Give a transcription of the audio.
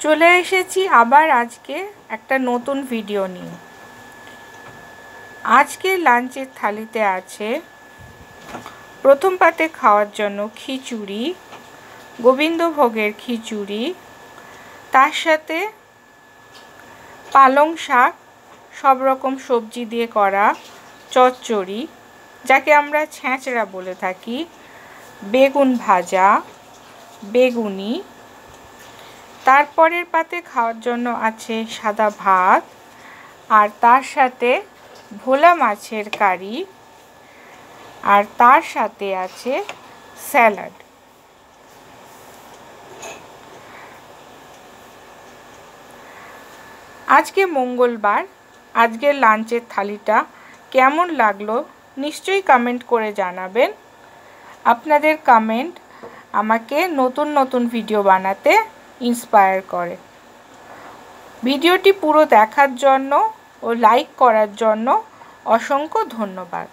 চলে এসেছি আবার আজকে একটা নতুন ভিডিও নিয়ে। আজকে লাঞ্চের থালিতে আছে প্রথম পাতে খাওয়ার জন্য খিচুড়ি, গোবিন্দভোগের খিচুড়ি, তার সাথে পালং শাক, সব রকম সবজি দিয়ে করা চচ্চড়ি, যাকে আমরা ছ্যাঁচড়া বলে থাকি, বেগুন ভাজা, বেগুনি। তারপরের পাতে খাওয়ার জন্য আছে সাদা ভাত, আর তার সাথে ভোলা মাছের কারি, আর তার সাথে আছে স্যালাড। আজকে মঙ্গলবার। আজকের লাঞ্চের থালিটা কেমন লাগলো নিশ্চয়ই কমেন্ট করে জানাবেন। আপনাদের কমেন্ট আমাকে নতুন নতুন ভিডিও বানাতে ইন্সপায়ার করে। ভিডিওটি পুরো দেখার জন্য ও লাইক করার জন্য অসংখ্য ধন্যবাদ।